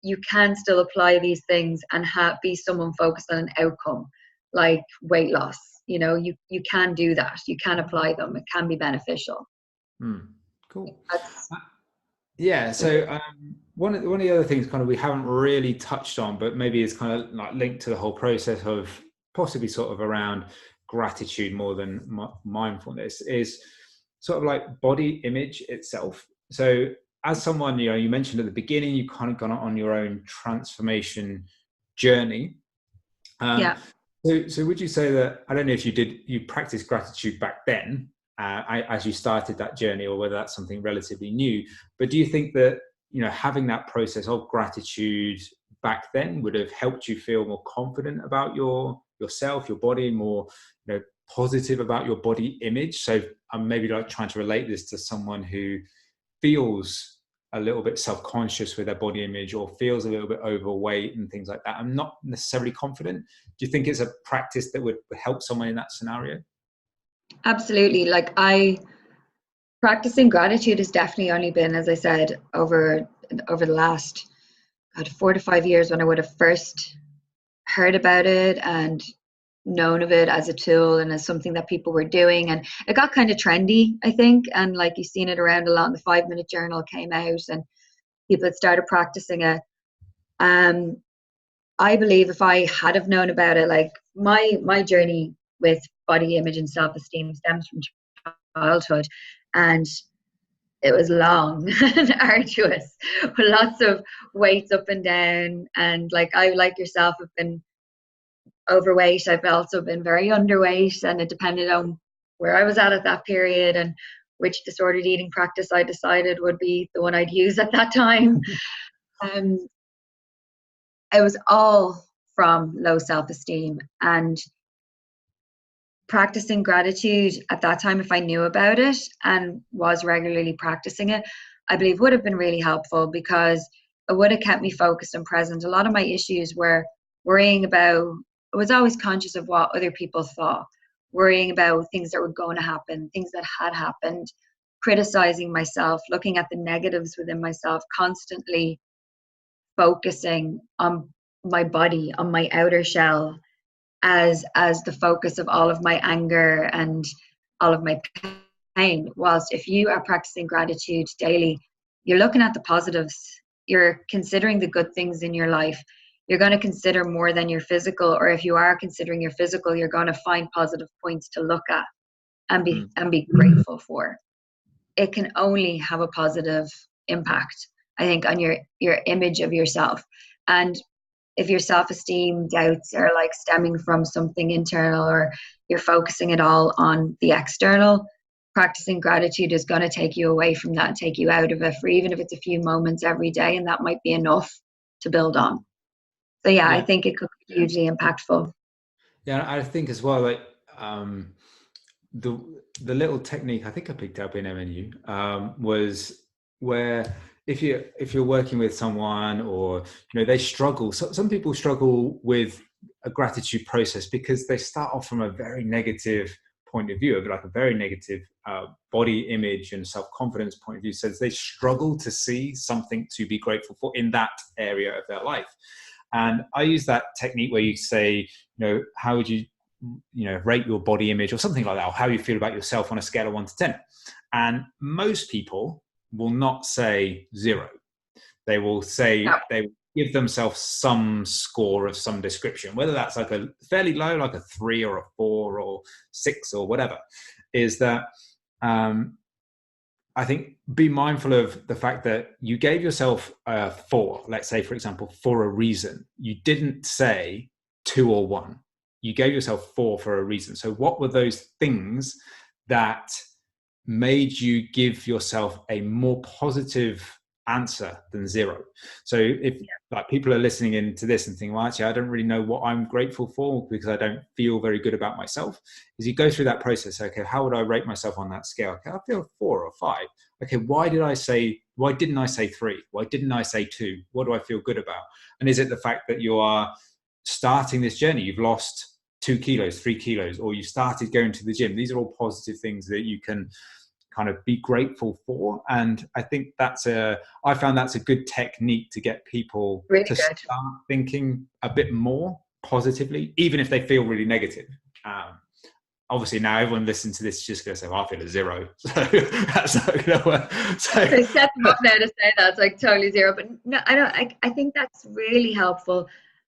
you can still apply these things and be someone focused on an outcome, like weight loss. You can do that. You can apply them. It can be beneficial. Cool. Yeah. So one of the other things kind of we haven't really touched on, but maybe is kind of like linked to the whole process of possibly sort of around gratitude more than mindfulness, is sort of like body image itself. So as someone, you mentioned at the beginning, you kind of gone on your own transformation journey. So would you say that, I don't know if you practiced gratitude back then, as you started that journey, or whether that's something relatively new, but do you think that, having that process of gratitude back then would have helped you feel more confident about yourself, your body, more, positive about your body image? So I'm maybe like trying to relate this to someone who feels a little bit self-conscious with their body image, or feels a little bit overweight and things like that. I'm not necessarily confident. Do you think it's a practice that would help someone in that scenario? Absolutely. Practicing gratitude has definitely only been, as I said, over the last 4 to 5 years, when I would have first heard about it and known of it as a tool and as something that people were doing. And it got kind of trendy, I think, and like you've seen it around a lot. The 5-minute journal came out and people had started practicing it. I believe if I had have known about it, like my journey with body image and self-esteem stems from childhood, and it was long and arduous, with lots of weights up and down. And I, like yourself, have been overweight. I've also been very underweight, and it depended on where I was at that period and which disordered eating practice I decided would be the one I'd use at that time. It was all from low self-esteem, and practicing gratitude at that time, if I knew about it and was regularly practicing it, I believe would have been really helpful, because it would have kept me focused and present. A lot of my issues were worrying about, I was always conscious of what other people thought, worrying about things that were going to happen, things that had happened, criticizing myself, looking at the negatives within myself, constantly focusing on my body, on my outer shell, as the focus of all of my anger and all of my pain. Whilst if you are practicing gratitude daily, you're looking at the positives, you're considering the good things in your life. You're going to consider more than your physical, or if you are considering your physical, you're going to find positive points to look at and be grateful for. It can only have a positive impact, I think, on your image of yourself. And if your self-esteem doubts are stemming from something internal, or you're focusing it all on the external, practicing gratitude is going to take you away from that, take you out of it, for even if it's a few moments every day, and that might be enough to build on. So yeah. I think it could be hugely impactful. Yeah, I think as well, the little technique I think I picked up in MNU was where if you're working with someone, or they struggle. So some people struggle with a gratitude process because they start off from a very negative point of view, of like a very negative body image and self-confidence point of view, says they struggle to see something to be grateful for in that area of their life. And I use that technique where you say, how would you, rate your body image or something like that, or how you feel about yourself on a scale of 1 to 10. And most people will not say 0. They will say, they will give themselves some score of some description, whether that's like a fairly low, like a 3 or a 4 or 6 or whatever. Is that I think be mindful of the fact that you gave yourself a 4, let's say, for example, for a reason. You didn't say 2 or 1. You gave yourself 4 for a reason. So what were those things that made you give yourself a more positive answer than 0? So if like people are listening into this and think, well, actually, I don't really know what I'm grateful for because I don't feel very good about myself, is you go through that process. Okay, how would I rate myself on that scale? Okay, I feel 4 or 5. Okay, why didn't I say 3? Why didn't I say 2? What do I feel good about? And is it the fact that you are starting this journey? You've lost 2 kilos, 3 kilos, or you started going to the gym. These are all positive things that you can kind of be grateful for. And I think I found that's a good technique to get people really to good. start thinking a bit more positively, even if they feel really negative. Obviously now everyone listening to this is just going to say, well, I feel a 0. So that's not going to work. So set them up now to say that it's like totally 0. But no, I think that's really helpful.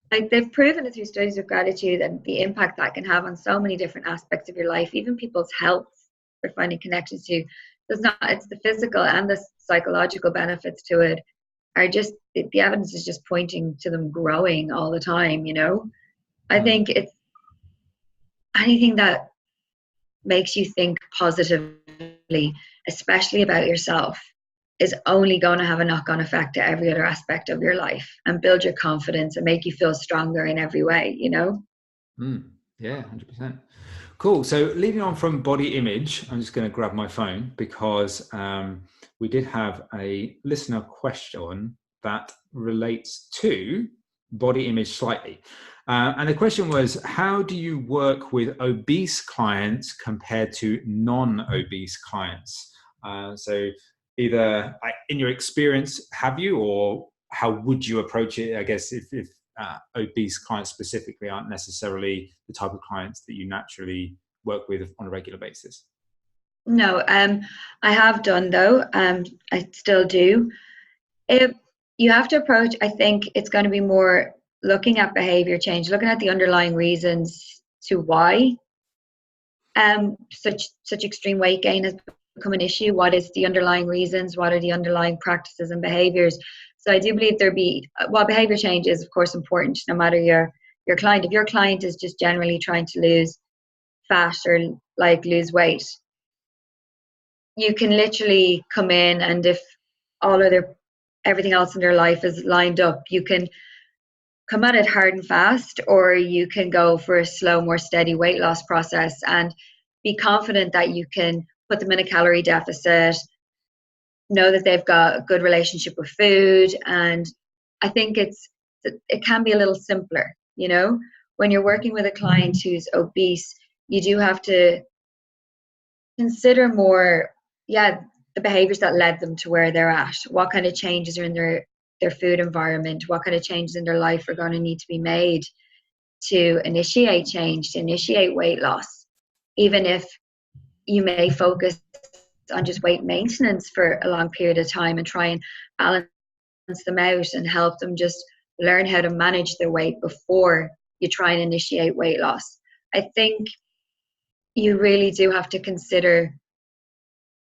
Like they've proven it through studies of gratitude and the impact that can have on so many different aspects of your life, even people's health. They're finding connections to. It's the physical and the psychological benefits to it are just, the evidence is just pointing to them growing all the time, I think it's anything that makes you think positively, especially about yourself, is only going to have a knock-on effect to every other aspect of your life and build your confidence and make you feel stronger in every way, Yeah, 100%. Cool. So leading on from body image, I'm just going to grab my phone because we did have a listener question that relates to body image slightly. And the question was, how do you work with obese clients compared to non-obese clients? So either in your experience, have you, or how would you approach it? I guess if obese clients specifically aren't necessarily the type of clients that you naturally work with on a regular basis. No, I have done though. I still do. If you have to approach, I think it's going to be more looking at behavior change, looking at the underlying reasons to why such extreme weight gain has become an issue. What is the underlying reasons? What are the underlying practices and behaviors? So I do believe behavior change is of course important no matter your client. If your client is just generally trying to lose fat or like lose weight, you can literally come in, and if everything else in their life is lined up, you can come at it hard and fast, or you can go for a slow, more steady weight loss process and be confident that you can put them in a calorie deficit, know that they've got a good relationship with food. And I think it can be a little simpler, when you're working with a client who's obese, you do have to consider more, the behaviors that led them to where they're at. What kind of changes are in their food environment? What kind of changes in their life are going to need to be made to initiate change, to initiate weight loss? Even if you may focus on just weight maintenance for a long period of time and try and balance them out and help them just learn how to manage their weight before you try and initiate weight loss. I think you really do have to consider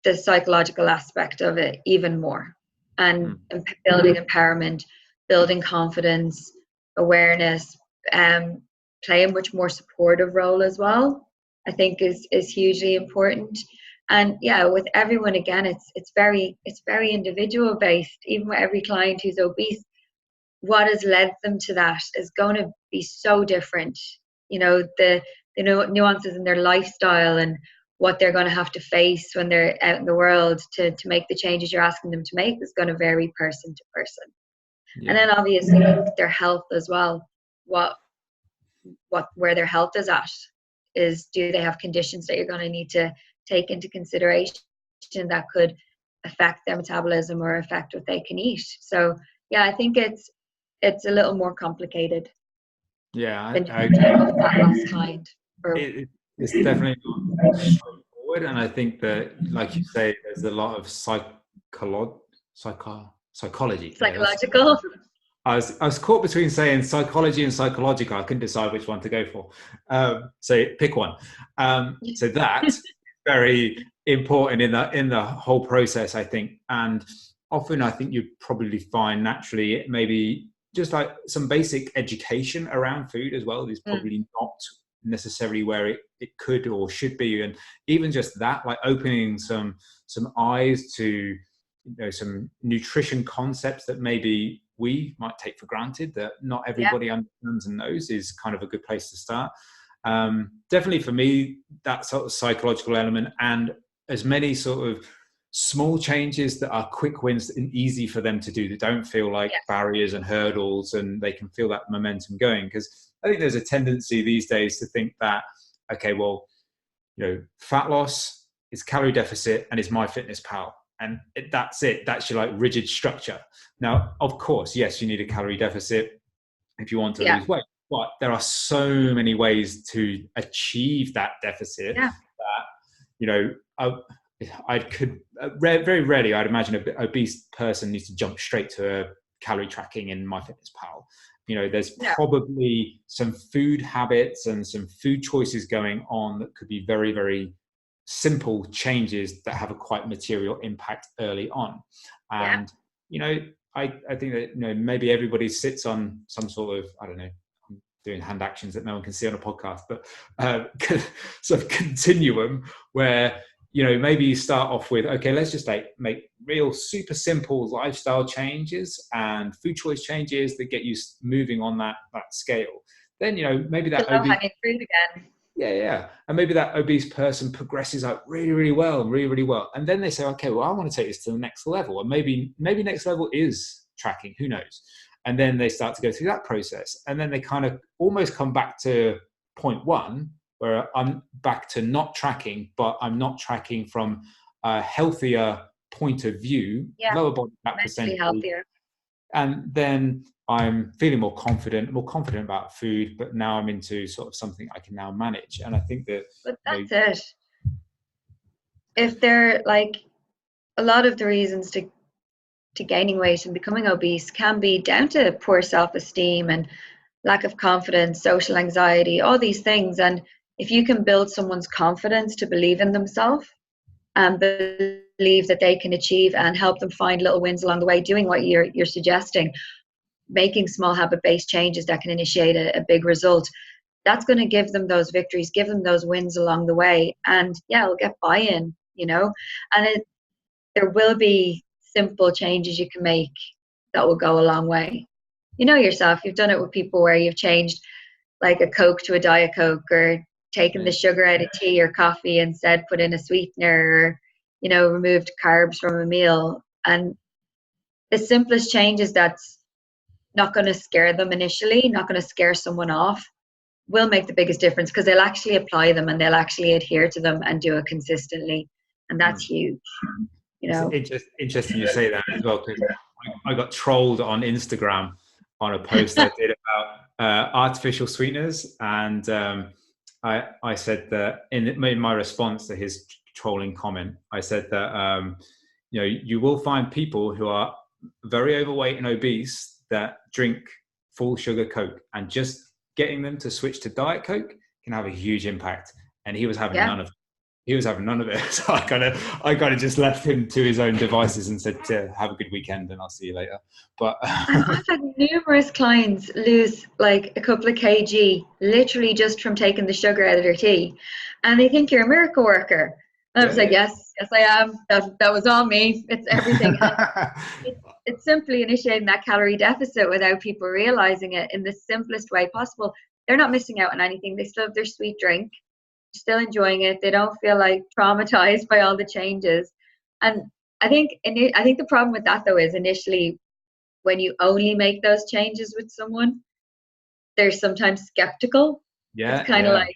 the psychological aspect of it even more, and building empowerment, building confidence, awareness, play a much more supportive role as well, I think is hugely important. And with everyone, again, it's very individual based. Even with every client who's obese, what has led them to that is going to be so different. The nuances in their lifestyle and what they're going to have to face when they're out in the world to make the changes you're asking them to make is going to vary person to person. And then obviously their health as well, where their health is at is, do they have conditions that you're going to need to take into consideration that could affect their metabolism or affect what they can eat? So yeah, I think it's a little more complicated Yeah, than I just agree. a fat loss kind. Or It's definitely not straightforward, and I think that, like you say, there's a lot of psychology. There, psychological. I was caught between saying psychology and psychological. I couldn't decide which one to go for. So pick one. So that's very important in the whole process, I think. And often I think you probably find naturally maybe just like some basic education around food as well is probably not necessarily where it could or should be. And even just that, like opening some eyes to some nutrition concepts that maybe we might take for granted that not everybody understands and knows, is kind of a good place to start. Definitely for me, that sort of psychological element, and as many sort of small changes that are quick wins and easy for them to do, that don't feel like barriers and hurdles, and they can feel that momentum going. Because I think there's a tendency these days to think that, okay, well, fat loss is calorie deficit and is MyFitnessPal. And that's it. That's your like rigid structure. Now, of course, yes, you need a calorie deficit if you want to lose weight, but there are so many ways to achieve that deficit that, I could very rarely, I'd imagine an obese person needs to jump straight to a calorie tracking in MyFitnessPal. There's probably some food habits and some food choices going on that could be very, very simple changes that have a quite material impact early on. And I think that maybe everybody sits on some sort of, I don't know, I'm doing hand actions that no one can see on a podcast, but sort of continuum where maybe you start off with, okay, let's just make real super simple lifestyle changes and food choice changes that get you moving on that scale. Then maybe that low-hanging fruit again. And maybe that obese person progresses out really, really well, and then they say, okay, well, I want to take this to the next level, and maybe next level is tracking, who knows? And then they start to go through that process, and then they kind of almost come back to point one, where I'm back to not tracking, but I'm not tracking from a healthier point of view, lower body fat percentage, healthier. And then I'm feeling more confident about food, but now I'm into sort of something I can now manage. And I think that... But that's it. If they're like, a lot of the reasons to gaining weight and becoming obese can be down to poor self-esteem and lack of confidence, social anxiety, all these things. And if you can build someone's confidence to believe in themselves and believe that they can achieve, and help them find little wins along the way, doing what you're suggesting, making small habit-based changes that can initiate a big result, that's going to give them those victories, give them those wins along the way. And it'll get buy-in, and there will be simple changes you can make that will go a long way. Yourself, you've done it with people where you've changed like a Coke to a Diet Coke, or taken the sugar out of tea or coffee, instead put in a sweetener, or removed carbs from a meal. And the simplest changes that's not going to scare them initially, not going to scare someone off, will make the biggest difference, because they'll actually apply them and they'll actually adhere to them and do it consistently. And that's huge. It's interesting you say that as well, because I got trolled on Instagram on a post I did about artificial sweeteners, and I said that in my response to his trolling comment, I said that you will find people who are very overweight and obese that drink full sugar Coke, and just getting them to switch to Diet Coke can have a huge impact. And he was having none of it. So I kind of just left him to his own devices and said, have a good weekend and I'll see you later. But I've had numerous clients lose like a couple of kg literally just from taking the sugar out of their tea, and they think you're a miracle worker. And I was like, yes, I am. That was all me. It's everything. It's simply initiating that calorie deficit without people realizing it in the simplest way possible. They're not missing out on anything. They still have their sweet drink, still enjoying it. They don't feel like traumatized by all the changes. And I think the problem with that though is, initially when you only make those changes with someone, they're sometimes skeptical. It's kind of like,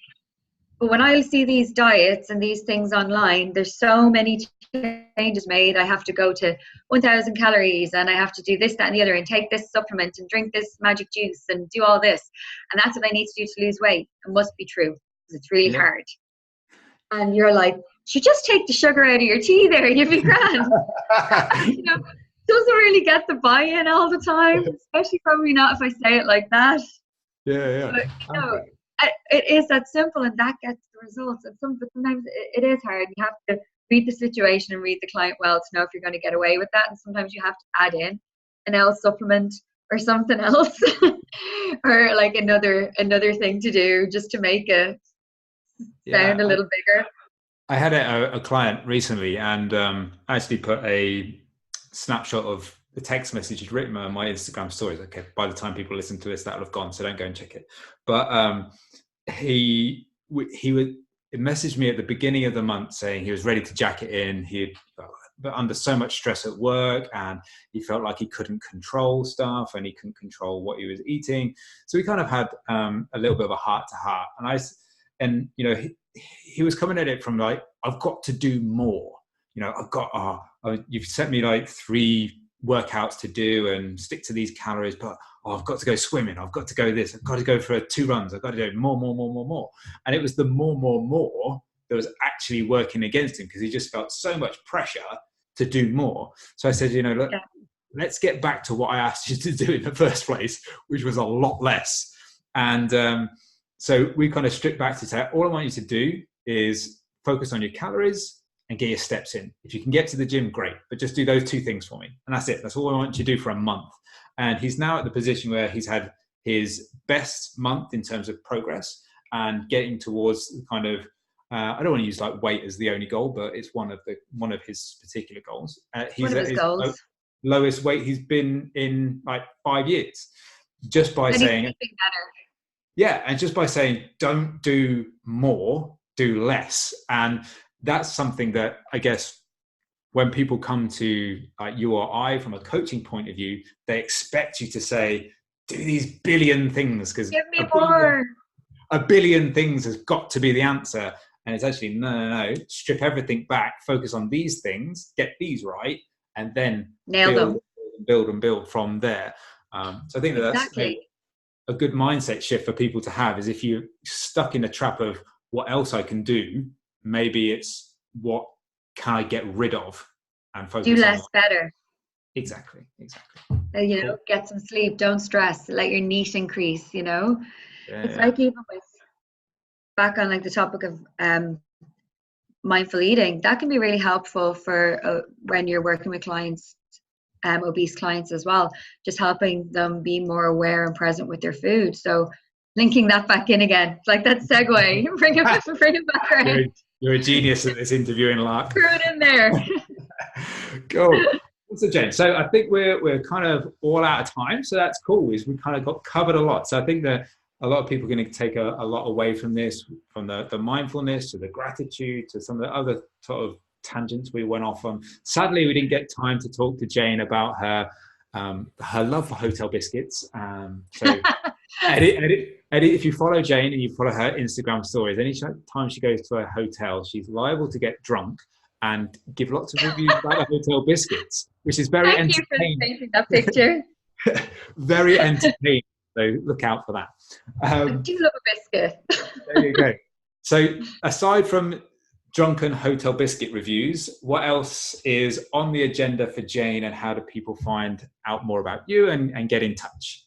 But when I see these diets and these things online, there's so many changes made. I have to go to 1,000 calories and I have to do this, that, and the other, and take this supplement and drink this magic juice and do all this. And that's what I need to do to lose weight. It must be true because it's really hard. And you're like, you just take the sugar out of your tea there, you'd be grand. You know, doesn't really get the buy-in all the time, especially probably not if I say it like that. Yeah. But, you know, it is that simple, and that gets the results. And sometimes it is hard. You have to read the situation and read the client well to know if you're going to get away with that. And sometimes you have to add in an L supplement or something else, or like another thing to do just to make it sound a little bigger. I had a client recently, and I actually put a snapshot of the text message he'd written on my Instagram stories. Okay, by the time people listen to this, that'll have gone, so don't go and check it. But he would message me at the beginning of the month saying he was ready to jack it in. He but under so much stress at work, and he felt like he couldn't control stuff, and he couldn't control what he was eating. So we kind of had a little bit of a heart to heart, and you know, he was coming at it from like, I've got to do more. You know, I've got you've sent me like 3 workouts to do and stick to these calories, but I've got to go swimming, I've got to go this, I've got to go for 2 runs, I've got to do more. And it was the more that was actually working against him, because he just felt so much pressure to do more. So I said, you know, look, let's get back to what I asked you to do in the first place, which was a lot less. And so we kind of stripped back to say, all I want you to do is focus on your calories and get your steps in. If you can get to the gym, great, but just do those 2 things for me. And that's it. That's all I want you to do for a month. And he's now at the position where he's had his best month in terms of progress and getting towards kind of, I don't want to use like weight as the only goal, but it's one of his particular goals. He's at his lowest weight he's been in like 5 years, just by saying, and just by saying, don't do more, do less. And that's something that I guess when people come to you or I from a coaching point of view, they expect you to say, do these billion things, because give me more. A billion things has got to be the answer. And it's actually, no, strip everything back, focus on these things, get these right, and then build from there. So I think that's a good mindset shift for people to have, is if you're stuck in a trap of what else I can do, maybe it's what can I get rid of and focus on. Do less better. Exactly. You know, get some sleep, don't stress, let your NEAT increase, you know. It's like even with, back on like the topic of mindful eating, that can be really helpful for when you're working with clients, obese clients as well, just helping them be more aware and present with their food. So linking that back in again, it's like that segue, bring it back around. You're a genius at this interviewing, Lark. Throw it in there. Cool. So Jayne, so I think we're kind of all out of time, so that's cool. We kind of got covered a lot. So I think that a lot of people are going to take a lot away from this, from the mindfulness to the gratitude to some of the other sort of tangents we went off on. Sadly, we didn't get time to talk to Jayne about her love for hotel biscuits. So edit. If you follow Jayne and you follow her Instagram stories, any time she goes to a hotel, she's liable to get drunk and give lots of reviews about the hotel biscuits, which is very entertaining. Thank you for painting that picture. Very entertaining. So look out for that. I do love a biscuit. There you go. So aside from drunken hotel biscuit reviews, what else is on the agenda for Jayne, and how do people find out more about you and get in touch?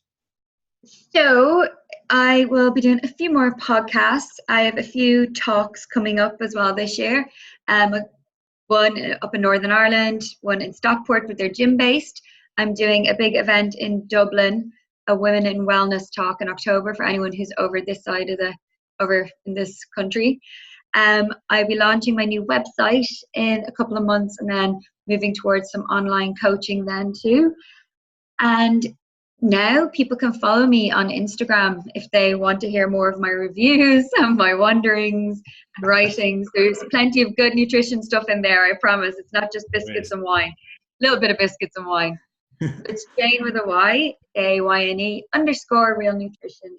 So I will be doing a few more podcasts. I have a few talks coming up as well this year. One up in Northern Ireland, one in Stockport, but they're gym based. I'm doing a big event in Dublin, a Women in Wellness talk in October for anyone who's over this side of over in this country. I'll be launching my new website in a couple of months, and then moving towards some online coaching then too. And now people can follow me on Instagram if they want to hear more of my reviews and my wanderings and writings. There's plenty of good nutrition stuff in there, I promise. It's not just biscuits and wine. A little bit of biscuits and wine. It's Jayne with a Y, AYNE _real nutrition.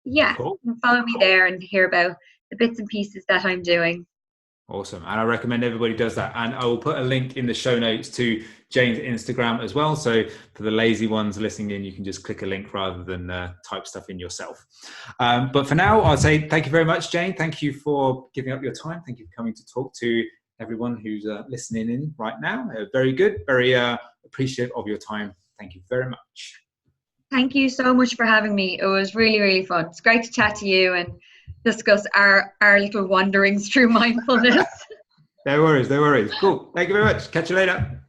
Yeah, Cool. you can follow me there and hear about the bits and pieces that I'm doing. Awesome. And I recommend everybody does that. And I will put a link in the show notes to Jayne's Instagram as well. So for the lazy ones listening in, you can just click a link rather than type stuff in yourself. But for now, I'll say thank you very much, Jayne. Thank you for giving up your time. Thank you for coming to talk to everyone who's listening in right now. Very good. Very appreciative of your time. Thank you very much. Thank you so much for having me. It was really, really fun. It's great to chat to you and discuss our little wanderings through mindfulness. No worries. Cool. Thank you very much. Catch you later.